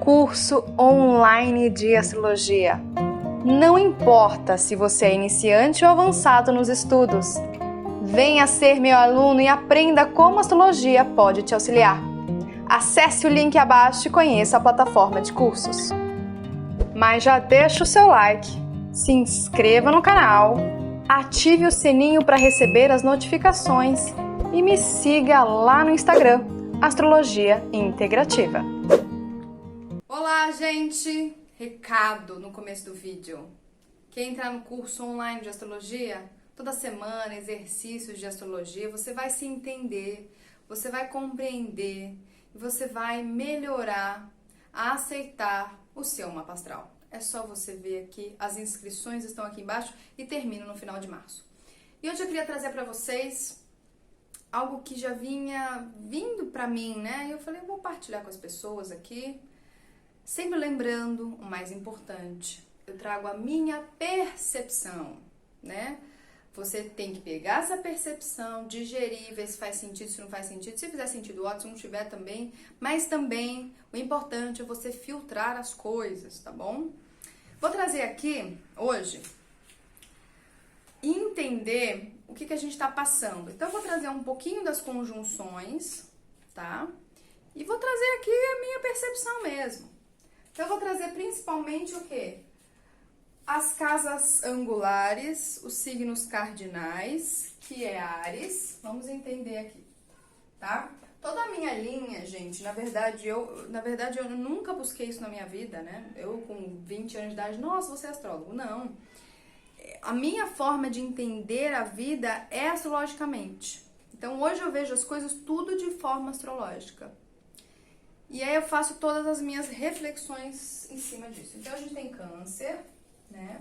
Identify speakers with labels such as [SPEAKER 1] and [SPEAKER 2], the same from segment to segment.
[SPEAKER 1] curso online de astrologia. Não importa se você é iniciante ou avançado nos estudos. Venha ser meu aluno e aprenda como a astrologia pode te auxiliar. Acesse o link abaixo e conheça a plataforma de cursos. Mas já deixa o seu like, se inscreva no canal, ative o sininho para receber as notificações e me siga lá no Instagram, Astrologia Integrativa.
[SPEAKER 2] Olá, gente! Recado no começo do vídeo. Quer entrar no curso online de astrologia? Toda semana, exercícios de astrologia, você vai se entender, você vai compreender e você vai melhorar a aceitar o seu mapa astral. É só você ver aqui, as inscrições estão aqui embaixo e terminam no final de março. E hoje eu queria trazer para vocês algo que já vinha vindo para mim, né? E eu falei, eu vou partilhar com as pessoas aqui, sempre lembrando o mais importante. Eu trago a minha percepção, né? Você tem que pegar essa percepção, digerir, ver se faz sentido, se não faz sentido. Se fizer sentido, ótimo, se não tiver também. Mas também, o importante é você filtrar as coisas, tá bom? Vou trazer aqui, hoje, entender o que a gente está passando. Então, eu vou trazer um pouquinho das conjunções, tá? E vou trazer aqui a minha percepção mesmo. Então, eu vou trazer principalmente o quê? As casas angulares, os signos cardinais, que é Áries. Vamos entender aqui, tá? Toda a minha linha, gente, na verdade eu nunca busquei isso na minha vida, né? Eu com 20 anos de idade, nossa, você é astrólogo. Não. A minha forma de entender a vida é astrologicamente. Então, hoje eu vejo as coisas tudo de forma astrológica. E aí eu faço todas as minhas reflexões em cima disso. Então, a gente tem Câncer, né?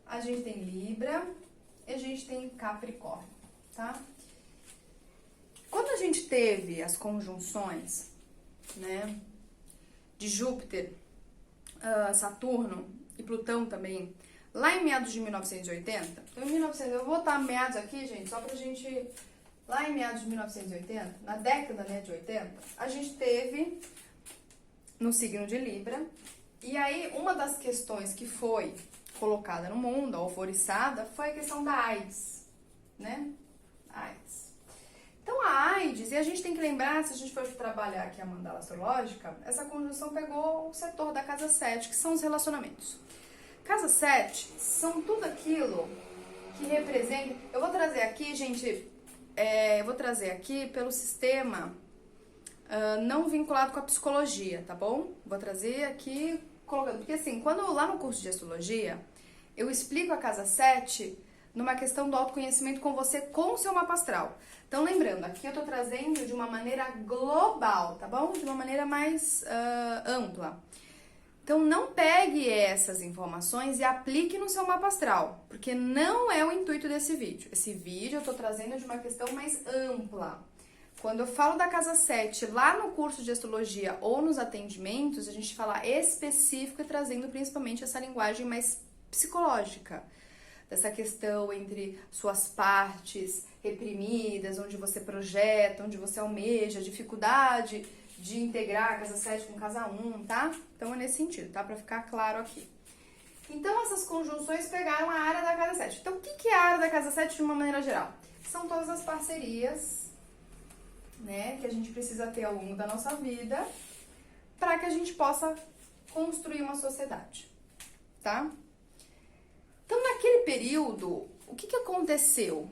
[SPEAKER 2] A gente tem Libra e a gente tem Capricórnio, tá? Quando a gente teve as conjunções, né, de Júpiter, Saturno e Plutão também, lá em meados de 1980, então em 1900, eu vou botar meados aqui, gente, só pra gente, lá em meados de 1980, na década, né, de 80, a gente teve no signo de Libra. E aí, uma das questões que foi colocada no mundo, alvoriçada, foi a questão da AIDS, né? AIDS. Então, a AIDS, e a gente tem que lembrar, se a gente for trabalhar aqui a mandala astrológica, essa conjunção pegou o setor da casa 7, que são os relacionamentos. Casa 7 são tudo aquilo que representa... Eu vou trazer aqui, gente, eu vou trazer aqui pelo sistema... não vinculado com a psicologia, tá bom? Vou trazer aqui, colocando, porque assim, quando lá no curso de astrologia, eu explico a casa 7 numa questão do autoconhecimento com você, com o seu mapa astral. Então, lembrando, aqui eu tô trazendo de uma maneira global, tá bom? De uma maneira mais ampla. Então, não pegue essas informações e aplique no seu mapa astral, porque não é o intuito desse vídeo. Esse vídeo eu tô trazendo de uma questão mais ampla. Quando eu falo da casa 7 lá no curso de astrologia ou nos atendimentos, a gente fala específico e trazendo principalmente essa linguagem mais psicológica. Dessa questão entre suas partes reprimidas, onde você projeta, onde você almeja, dificuldade de integrar a casa 7 com casa 1, tá? Então é nesse sentido, tá? Pra ficar claro aqui. Então essas conjunções pegaram a área da casa 7. Então o que é a área da casa 7 de uma maneira geral? São todas as parcerias, né, que a gente precisa ter ao longo da nossa vida para que a gente possa construir uma sociedade, tá? Então, naquele período, o que aconteceu?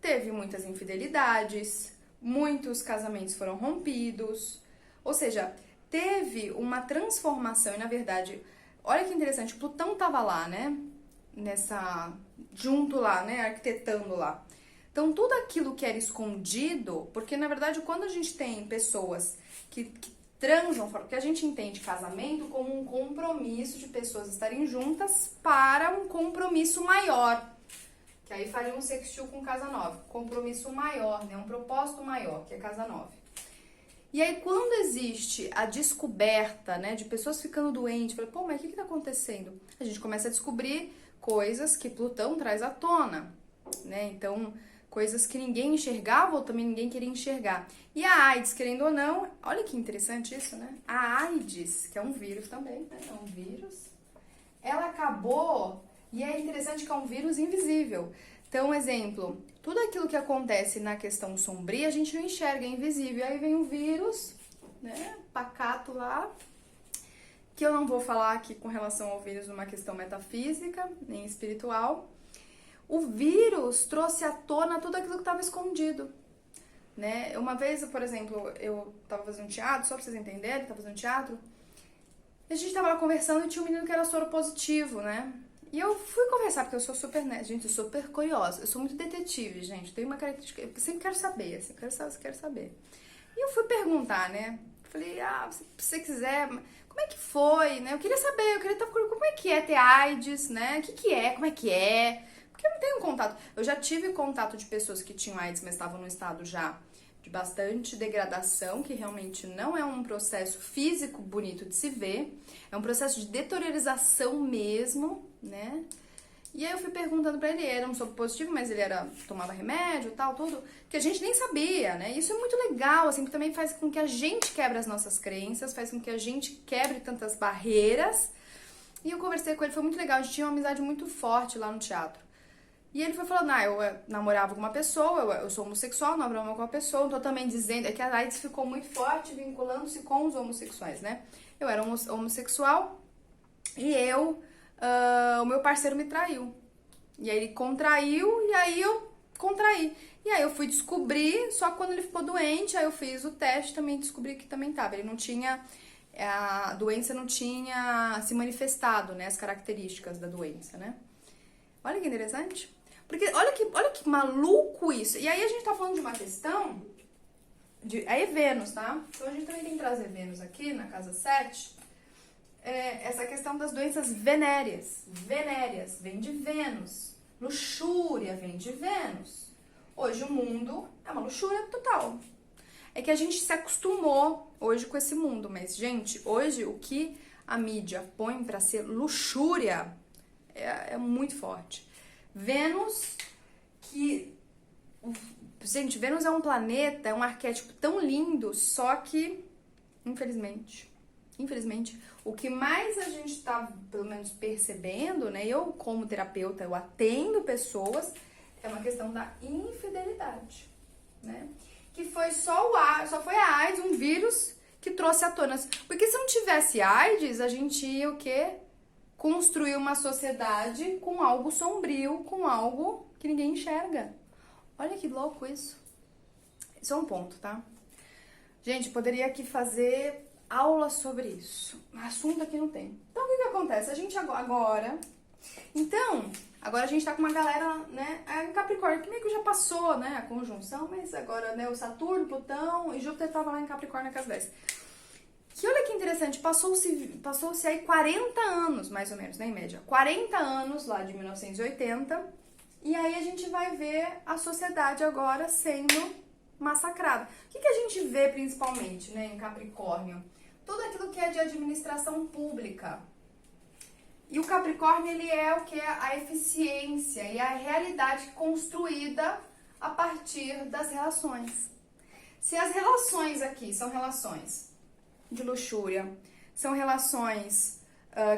[SPEAKER 2] Teve muitas infidelidades, muitos casamentos foram rompidos, ou seja, teve uma transformação e, na verdade, olha que interessante, Plutão estava lá, né, junto lá, né, arquitetando lá. Então, tudo aquilo que era escondido, porque na verdade quando a gente tem pessoas que transam, porque a gente entende casamento como um compromisso de pessoas estarem juntas para um compromisso maior, que aí faria um sextil com casa 9, compromisso maior, né, um propósito maior, que é casa 9. E aí quando existe a descoberta, né, de pessoas ficando doentes, fala, pô, mas o que tá acontecendo? A gente começa a descobrir coisas que Plutão traz à tona, né, então... coisas que ninguém enxergava ou também ninguém queria enxergar. E a AIDS, querendo ou não, olha que interessante isso, né? A AIDS, que é um vírus também, né? É um vírus, ela acabou, e é interessante que é um vírus invisível. Então, exemplo, tudo aquilo que acontece na questão sombria, a gente não enxerga, é invisível. Aí vem um vírus, né, pacato lá, que eu não vou falar aqui com relação ao vírus numa questão metafísica, nem espiritual. O vírus trouxe à tona tudo aquilo que estava escondido, né? Uma vez, por exemplo, eu estava fazendo teatro, só para vocês entenderem, estava fazendo teatro, e a gente estava lá conversando e tinha um menino que era soro positivo, né? E eu fui conversar, porque eu sou super, né? Gente, eu sou super curiosa, eu sou muito detetive, gente, tenho uma característica, eu sempre quero saber, assim, quero saber. E eu fui perguntar, né? Falei, se você quiser, como é que foi, né? Eu queria saber, eu queria estar curiosa, como é que é ter AIDS, né? O que é, como é que é? Porque eu não tenho contato. Eu já tive contato de pessoas que tinham AIDS, mas estavam num estado já de bastante degradação, que realmente não é um processo físico bonito de se ver, é um processo de deteriorização mesmo, né? E aí eu fui perguntando pra ele, era um soro positivo, mas ele tomava remédio e tal, tudo, que a gente nem sabia, né? Isso é muito legal, assim, que também faz com que a gente quebre as nossas crenças, faz com que a gente quebre tantas barreiras. E eu conversei com ele, foi muito legal, a gente tinha uma amizade muito forte lá no teatro. E ele foi falando, eu namorava com uma pessoa, eu sou homossexual, namorava com uma pessoa, não tô também dizendo, é que a AIDS ficou muito forte vinculando-se com os homossexuais, né? Eu era homossexual e o meu parceiro me traiu. E aí ele contraiu e aí eu contraí. E aí eu fui descobrir, só quando ele ficou doente, aí eu fiz o teste, também descobri que também tava. Ele não tinha, a doença não tinha se manifestado, né? As características da doença, né? Olha que interessante. Porque olha que maluco isso. E aí a gente tá falando de uma questão aí é Vênus, tá? Então a gente também tem que trazer Vênus aqui na casa 7. Essa questão das doenças venéreas. Venéreas vem de Vênus. Luxúria vem de Vênus. Hoje o mundo é uma luxúria total. É que a gente se acostumou hoje com esse mundo, mas, gente, hoje o que a mídia põe pra ser luxúria é muito forte. Vênus, gente, Vênus é um planeta, é um arquétipo tão lindo, só que, infelizmente, o que mais a gente tá, pelo menos, percebendo, né? Eu, como terapeuta, eu atendo pessoas, é uma questão da infidelidade, né? Que foi só foi a AIDS, um vírus, que trouxe à tona. Porque se não tivesse AIDS, a gente ia o quê? Construir uma sociedade com algo sombrio, com algo que ninguém enxerga. Olha que louco isso. Isso é um ponto, tá? Gente, poderia aqui fazer aula sobre isso. Assunto aqui não tem. Então, o que acontece? A gente agora... Então, agora a gente tá com uma galera, né, em Capricórnio, que meio que já passou, né, a conjunção, mas agora, né, o Saturno, Plutão e Júpiter tava lá em Capricórnio na casa 10. Que olha que interessante, passou-se aí 40 anos, mais ou menos, né, em média. 40 anos, lá de 1980, e aí a gente vai ver a sociedade agora sendo massacrada. O que a gente vê principalmente, né, em Capricórnio? Tudo aquilo que é de administração pública. E o Capricórnio, ele é o que? A eficiência e a realidade construída a partir das relações. Se as relações aqui são relações de luxúria, são relações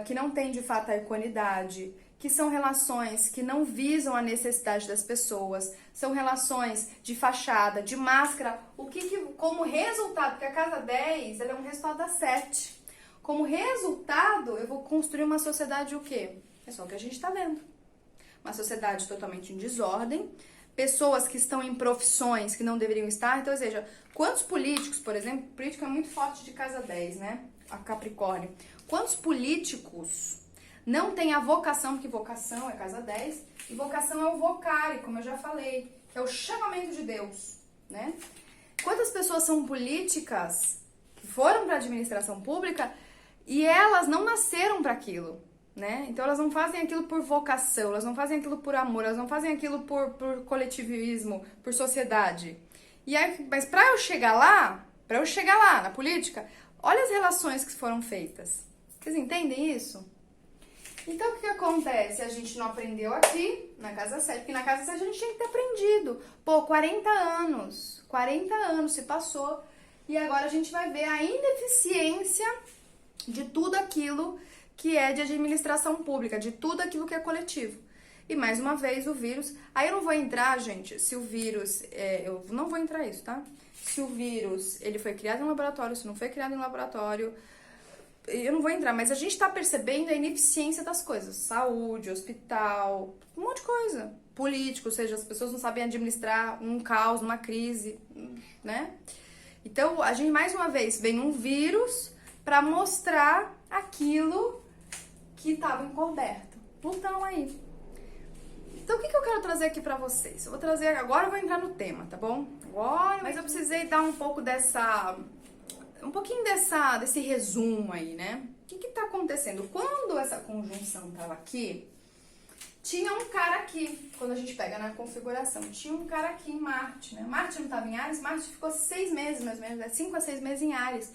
[SPEAKER 2] que não têm de fato a equanimidade, que são relações que não visam a necessidade das pessoas, são relações de fachada, de máscara, como resultado, porque a casa 10 ela é um resultado da 7. Como resultado, eu vou construir uma sociedade o quê? É só o que a gente tá vendo. Uma sociedade totalmente em desordem, pessoas que estão em profissões que não deveriam estar. Então, ou seja, quantos políticos, por exemplo, político é muito forte de casa 10, né? A Capricórnio. Quantos políticos não têm a vocação, porque vocação é casa 10, e vocação é o vocare, como eu já falei, que é o chamamento de Deus, né? Quantas pessoas são políticas que foram para a administração pública e elas não nasceram para aquilo, né? Então elas não fazem aquilo por vocação, elas não fazem aquilo por amor, elas não fazem aquilo por coletivismo, por sociedade. E aí, mas para eu chegar lá na política, olha as relações que foram feitas. Vocês entendem isso? Então, o que acontece? A gente não aprendeu aqui na casa 7, porque na casa 7 a gente tinha que ter aprendido. Pô, 40 anos se passou e agora a gente vai ver a ineficiência de tudo aquilo que é de administração pública, de tudo aquilo que é coletivo. E mais uma vez o vírus, aí eu não vou entrar, gente, se o vírus, eu não vou entrar isso, tá? Se o vírus, ele foi criado em laboratório, se não foi criado em laboratório, eu não vou entrar, mas a gente tá percebendo a ineficiência das coisas. Saúde, hospital, um monte de coisa. Político, ou seja, as pessoas não sabem administrar um caos, uma crise, né? Então, a gente, mais uma vez, vem um vírus para mostrar aquilo que estava encoberto. Então, aí. Então, o que eu quero trazer aqui pra vocês? Eu vou trazer, agora eu vou entrar no tema, tá bom? Agora, mas eu precisei dar um pouco desse resumo aí, né? O que tá acontecendo? Quando essa conjunção tava aqui, tinha um cara aqui, quando a gente pega na configuração, tinha um cara aqui em Marte, né? Marte não tava em Áries, Marte ficou 6 meses, mais ou menos, 5 a 6 meses em Áries.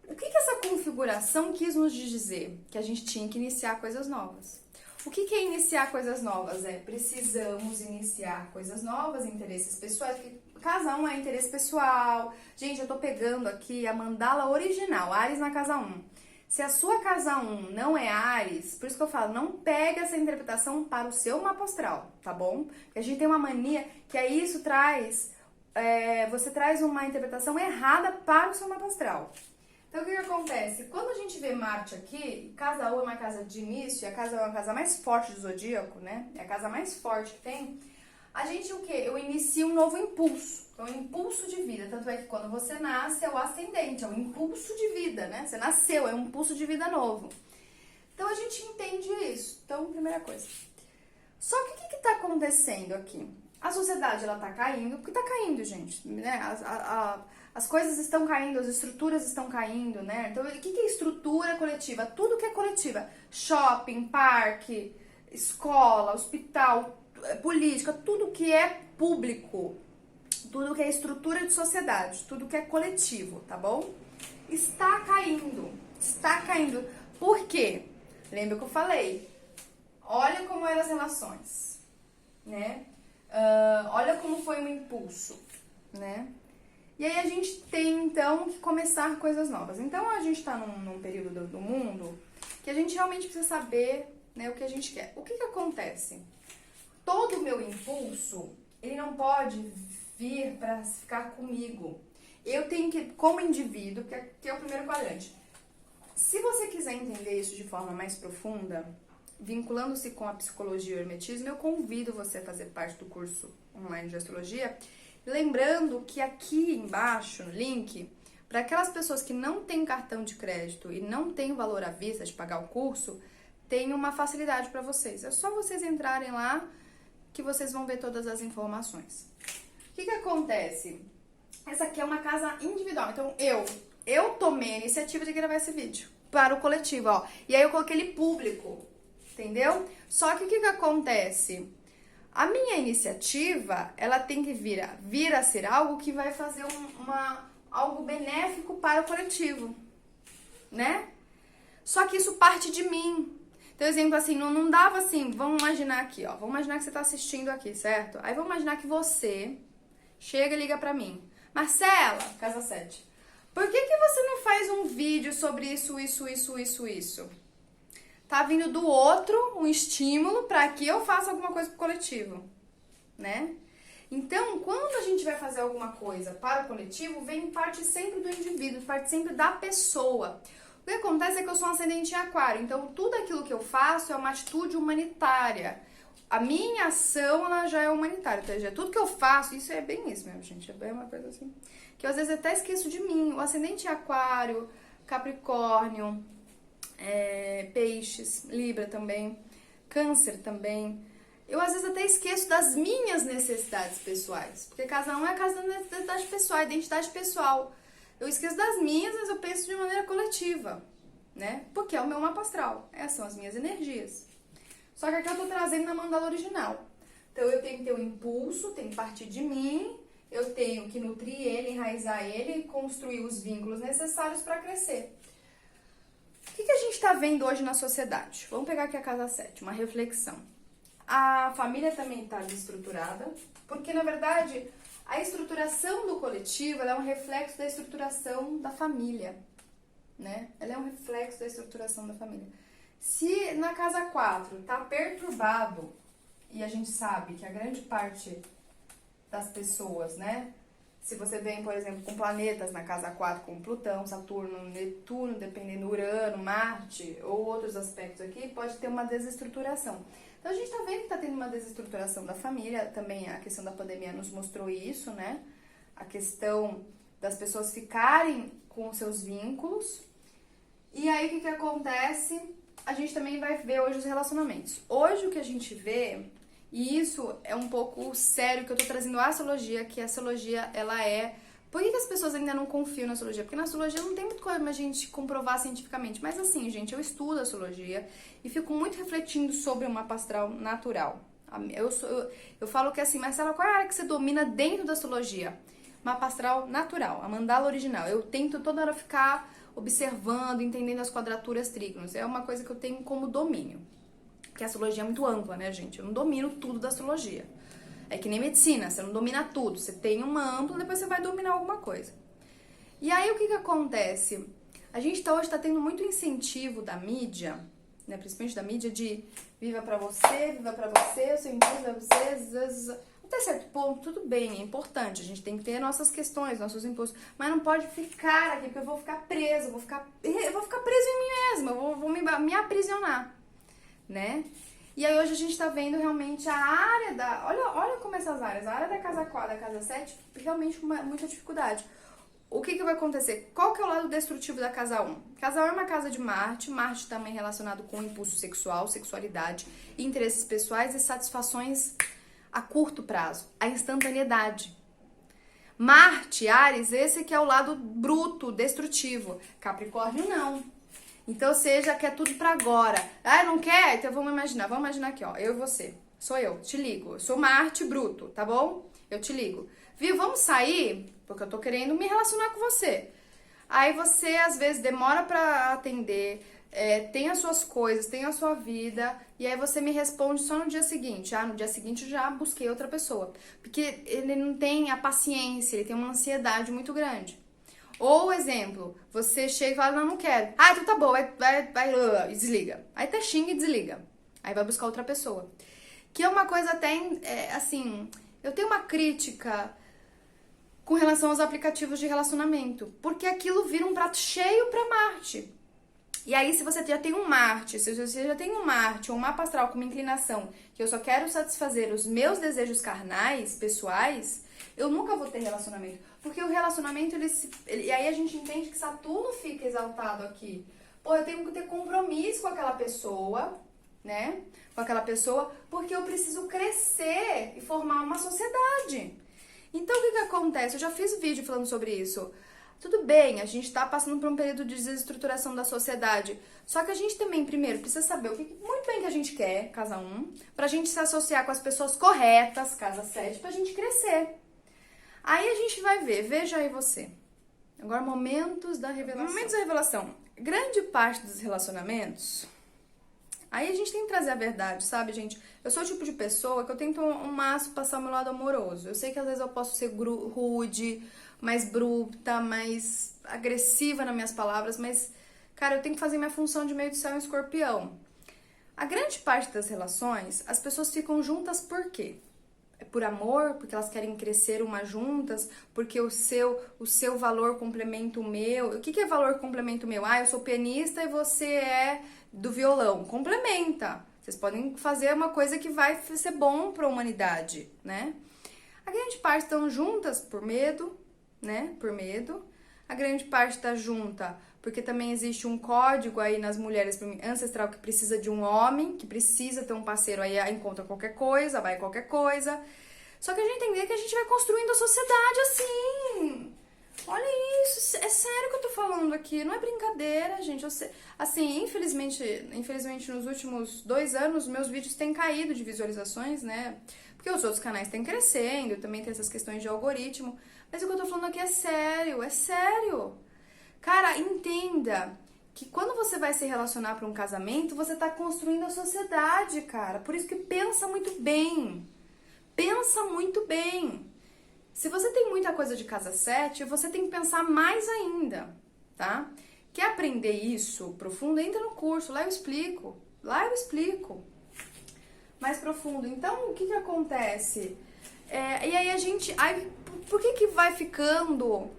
[SPEAKER 2] O que essa configuração quis nos dizer? Que a gente tinha que iniciar coisas novas. O que é iniciar coisas novas? Precisamos iniciar coisas novas, interesses pessoais, porque casa 1 é interesse pessoal. Gente, eu tô pegando aqui a mandala original, Áries na casa 1. Se a sua casa 1 não é Áries, por isso que eu falo, não pega essa interpretação para o seu mapa astral, tá bom? Porque a gente tem uma mania que aí isso traz, você traz uma interpretação errada para o seu mapa astral. Então, o que acontece? Quando a gente vê Marte aqui, casa 1 é uma casa de início, a casa 1 é a casa mais forte do zodíaco, né? É a casa mais forte que tem. A gente, o quê? Eu inicio um novo impulso. Então, um impulso de vida. Tanto é que quando você nasce, é o ascendente, é um impulso de vida, né? Você nasceu, é um impulso de vida novo. Então, a gente entende isso. Então, primeira coisa. Só que o que está acontecendo aqui? A sociedade, ela tá caindo, porque tá caindo, gente, né? As coisas estão caindo, as estruturas estão caindo, né? Então, o que é estrutura coletiva? Tudo que é coletiva. Shopping, parque, escola, hospital, política, tudo que é público, tudo que é estrutura de sociedade, tudo que é coletivo, tá bom? Está caindo, está caindo. Por quê? Lembra que eu falei? Olha como eram as relações, né? Olha como foi um impulso, né? E aí a gente tem, então, que começar coisas novas. Então, a gente tá num período do mundo que a gente realmente precisa saber, né, o que a gente quer. O que acontece? Todo o meu impulso, ele não pode vir para ficar comigo. Eu tenho que, como indivíduo, que é o primeiro quadrante. Se você quiser entender isso de forma mais profunda, vinculando-se com a psicologia e o hermetismo, eu convido você a fazer parte do curso online de astrologia. Lembrando que aqui embaixo, no link, para aquelas pessoas que não têm cartão de crédito e não têm valor à vista de pagar o curso, tem uma facilidade para vocês. É só vocês entrarem lá que vocês vão ver todas as informações. O que acontece? Essa aqui é uma casa individual. Então, eu tomei a iniciativa de gravar esse vídeo para o coletivo, ó. E aí eu coloquei ele público, entendeu? Só que o que acontece? A minha iniciativa, ela tem que vir a ser algo que vai fazer algo benéfico para o coletivo, né? Só que isso parte de mim. Então, exemplo assim, não dava assim, vamos imaginar aqui, ó. Vamos imaginar que você tá assistindo aqui, certo? Aí vamos imaginar que você chega e liga pra mim. Marcela, casa 7, por que você não faz um vídeo sobre isso? Tá vindo do outro um estímulo para que eu faça alguma coisa pro coletivo, né? Então, quando a gente vai fazer alguma coisa para o coletivo, vem parte sempre do indivíduo, parte sempre da pessoa. O que acontece é que eu sou um ascendente em aquário, então tudo aquilo que eu faço é uma atitude humanitária. A minha ação, ela já é humanitária, ou seja, tudo que eu faço, isso é bem isso mesmo, gente, é bem uma coisa assim, que eu às vezes até esqueço de mim. O ascendente em aquário, Capricórnio, Peixes, Libra também, Câncer também. Eu às vezes até esqueço das minhas necessidades pessoais, porque casa 1 é a casa da necessidade pessoal, identidade pessoal. Eu esqueço das minhas, mas eu penso de maneira coletiva, né? Porque é o meu mapa astral, essas são as minhas energias. Só que aqui eu tô trazendo na mandala original. Então eu tenho que ter um impulso, tem que partir de mim, eu tenho que nutrir ele, enraizar ele e construir os vínculos necessários para crescer. O que a gente está tá vendo hoje na sociedade? Vamos pegar aqui a casa 7, uma reflexão. A família também tá desestruturada, porque na verdade a estruturação do coletivo ela é um reflexo da estruturação da família, né? Ela é um reflexo da estruturação da família. Se na casa 4 tá perturbado, e a gente sabe que a grande parte das pessoas, né? Se você vem, por exemplo, com planetas na casa 4, como Plutão, Saturno, Netuno, dependendo do Urano, Marte ou outros aspectos aqui, pode ter uma desestruturação. Então a gente tá vendo que tá tendo uma desestruturação da família, também a questão da pandemia nos mostrou isso, né? A questão das pessoas ficarem com seus vínculos. E aí o que acontece? A gente também vai ver hoje os relacionamentos. Hoje o que a gente vê, e isso é um pouco sério que eu tô trazendo a astrologia, que a astrologia ela é... Por que as pessoas ainda não confiam na astrologia? Porque na astrologia não tem muito como a gente comprovar cientificamente. Mas assim, gente, eu estudo astrologia e fico muito refletindo sobre o mapa astral natural. Eu falo que assim, Marcela, qual é a área que você domina dentro da astrologia? Mapa astral natural, a mandala original. Eu tento toda hora ficar observando, entendendo as quadraturas, trígonos. É uma coisa que eu tenho como domínio. Porque a astrologia é muito ampla, né, gente? Eu não domino tudo da astrologia. É que nem medicina, você não domina tudo. Você tem uma ampla, depois você vai dominar alguma coisa. E aí, o que acontece? A gente hoje tá tendo muito incentivo da mídia, né, principalmente da mídia, de viva pra você, o seu impulso pra você. Até certo ponto, tudo bem, é importante. A gente tem que ter nossas questões, nossos impulsos. Mas não pode ficar aqui, porque eu vou ficar preso, eu vou ficar preso em mim mesma, eu vou me aprisionar, né? E aí hoje a gente tá vendo realmente a área da... Olha como essas áreas, a área da casa 4, da casa 7, realmente com muita dificuldade. O que vai acontecer? Qual que é o lado destrutivo da casa 1? Casa 1 é uma casa de Marte, Marte também relacionado com impulso sexual, sexualidade, interesses pessoais e satisfações a curto prazo, a instantaneidade. Marte, Áries, esse que é o lado bruto, destrutivo. Capricórnio não. Então, seja, quer tudo pra agora. Ah, não quer? Então vamos imaginar aqui, ó, eu e você. Sou eu, te ligo. Eu sou Marte bruto, tá bom? Eu te ligo. Viu, vamos sair? Porque eu tô querendo me relacionar com você. Aí você, às vezes, demora pra atender, tem as suas coisas, tem a sua vida, e aí você me responde só no dia seguinte. Ah, no dia seguinte eu já busquei outra pessoa. Porque ele não tem a paciência, ele tem uma ansiedade muito grande. Ou, exemplo, você chega e fala, não quero. Ah, então tá bom, vai, desliga. Aí até xinga e desliga. Aí vai buscar outra pessoa. Que é uma coisa até, assim, eu tenho uma crítica com relação aos aplicativos de relacionamento. Porque aquilo vira um prato cheio pra Marte. E aí, se você já tem um Marte, ou um mapa astral com uma inclinação, que eu só quero satisfazer os meus desejos carnais, pessoais, eu nunca vou ter relacionamento. Porque o relacionamento, e aí a gente entende que Saturno fica exaltado aqui. Pô, eu tenho que ter compromisso com aquela pessoa, né? Com aquela pessoa, porque eu preciso crescer e formar uma sociedade. Então, o que acontece? Eu já fiz vídeo falando sobre isso. Tudo bem, a gente tá passando por um período de desestruturação da sociedade. Só que a gente também, primeiro, precisa saber o que muito bem que a gente quer, casa 1, pra gente se associar com as pessoas corretas, casa 7, pra gente crescer. Aí a gente vai ver, veja aí você. Agora, momentos da revelação. Momentos da revelação. Grande parte dos relacionamentos... Aí a gente tem que trazer a verdade, sabe, gente? Eu sou o tipo de pessoa que eu tento ao máximo passar o meu lado amoroso. Eu sei que às vezes eu posso ser rude, mais bruta, mais agressiva nas minhas palavras, mas, cara, eu tenho que fazer minha função de meio do céu em Escorpião. A grande parte das relações, as pessoas ficam juntas por quê? É por amor, porque elas querem crescer uma juntas, porque o seu valor complementa o meu. O que é valor complementa o meu? Ah, eu sou pianista e você é do violão. Complementa. Vocês podem fazer uma coisa que vai ser bom para a humanidade, né? A grande parte estão juntas por medo, né? Por medo. A grande parte está junta porque também existe um código aí nas mulheres ancestral que precisa de um homem, que precisa ter um parceiro, aí encontra qualquer coisa, vai qualquer coisa. Só que a gente entender que a gente vai construindo a sociedade assim. Olha isso, é sério que eu tô falando aqui, não é brincadeira, gente. Assim, infelizmente nos últimos 2 anos, meus vídeos têm caído de visualizações, né? Porque os outros canais têm crescendo, também tem essas questões de algoritmo. Mas o que eu tô falando aqui é sério, é sério. Cara, entenda que quando você vai se relacionar para um casamento, você tá construindo a sociedade, cara. Por isso que pensa muito bem. Pensa muito bem. Se você tem muita coisa de casa 7, você tem que pensar mais ainda, tá? Quer aprender isso profundo? Entra no curso, lá eu explico. Lá eu explico. Mais profundo. Então, o que acontece? E aí a gente... por que vai ficando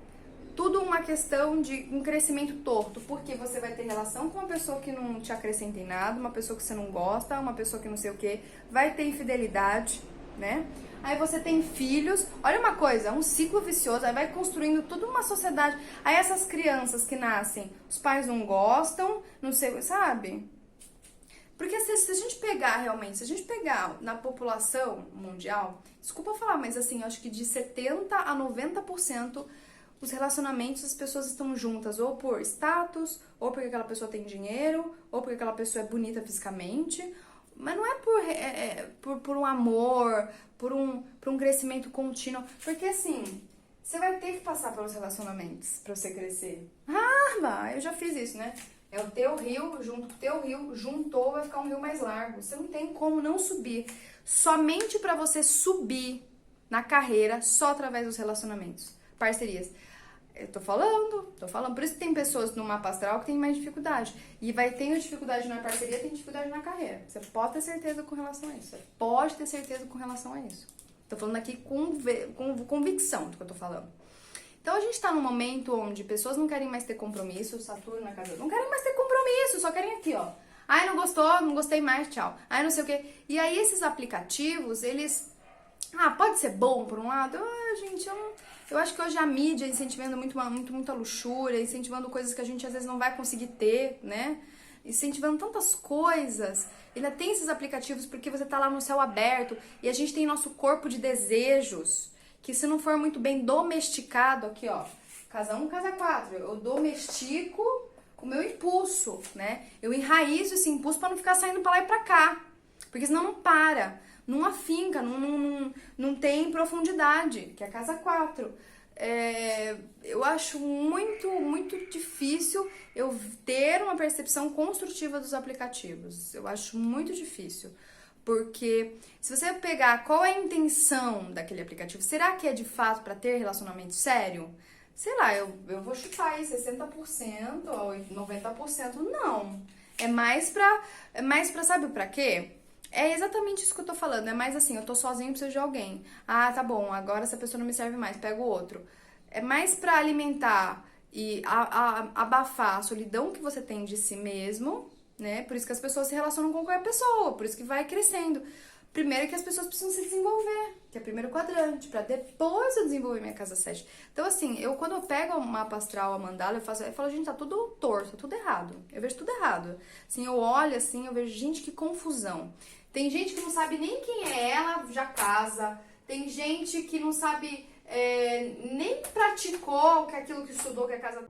[SPEAKER 2] tudo uma questão de um crescimento torto? Porque você vai ter relação com uma pessoa que não te acrescenta em nada, uma pessoa que você não gosta, uma pessoa que não sei o quê, vai ter infidelidade, né? Aí você tem filhos, olha uma coisa, um ciclo vicioso, aí vai construindo toda uma sociedade. Aí essas crianças que nascem, os pais não gostam, não sei, sabe? Porque se a gente pegar realmente, se a gente pegar na população mundial, desculpa falar, mas assim, eu acho que de 70% a 90% os relacionamentos, as pessoas estão juntas ou por status, ou porque aquela pessoa tem dinheiro, ou porque aquela pessoa é bonita fisicamente, mas não é por um amor, por um crescimento contínuo, porque assim, você vai ter que passar pelos relacionamentos pra você crescer. Eu já fiz isso, né? É o teu rio, junto com o teu rio, juntou, vai ficar um rio mais largo. Você não tem como não subir. Somente pra você subir na carreira, só através dos relacionamentos. Parcerias. Eu tô falando. Por isso que tem pessoas no mapa astral que tem mais dificuldade. E tem dificuldade na parceria, tem dificuldade na carreira. Você pode ter certeza com relação a isso. Você pode ter certeza com relação a isso. Tô falando aqui com convicção do que eu tô falando. Então a gente tá num momento onde pessoas não querem mais ter compromisso, Saturno na casa, não querem mais ter compromisso, só querem aqui, ó. Ai, não gostou, não gostei mais, tchau. Ai, não sei o quê. E aí esses aplicativos, eles... pode ser bom por um lado? Gente, eu acho que hoje a mídia incentivando muita luxúria, incentivando coisas que a gente às vezes não vai conseguir ter, né? Incentivando tantas coisas. Ainda tem esses aplicativos porque você tá lá no céu aberto e a gente tem nosso corpo de desejos, que se não for muito bem domesticado, aqui ó, casa 1, casa 4, eu domestico o meu impulso, né? Eu enraizo esse impulso para não ficar saindo para lá e para cá, porque senão não para, não afinca, não tem profundidade, que é a casa 4. Eu acho muito difícil eu ter uma percepção construtiva dos aplicativos, eu acho muito difícil. Porque se você pegar qual é a intenção daquele aplicativo, será que é de fato para ter relacionamento sério? Sei lá, eu vou chutar aí 60% ou 90%, não. É mais pra sabe pra quê? É exatamente isso que eu tô falando, é mais assim, eu tô sozinho e preciso de alguém. Tá bom, agora essa pessoa não me serve mais, pego outro. É mais pra alimentar e abafar a solidão que você tem de si mesmo, né? Por isso que as pessoas se relacionam com qualquer pessoa, por isso que vai crescendo. Primeiro que as pessoas precisam se desenvolver, que é o primeiro quadrante, pra depois eu desenvolver minha casa 7. Então assim, quando eu pego o mapa astral, a mandala, eu falo, gente, tá tudo torto, tá tudo errado. Eu vejo tudo errado. Assim, eu olho assim, eu vejo, gente, que confusão. Tem gente que não sabe nem quem é ela, já casa. Tem gente que não sabe, nem praticou aquilo que estudou, que é casa...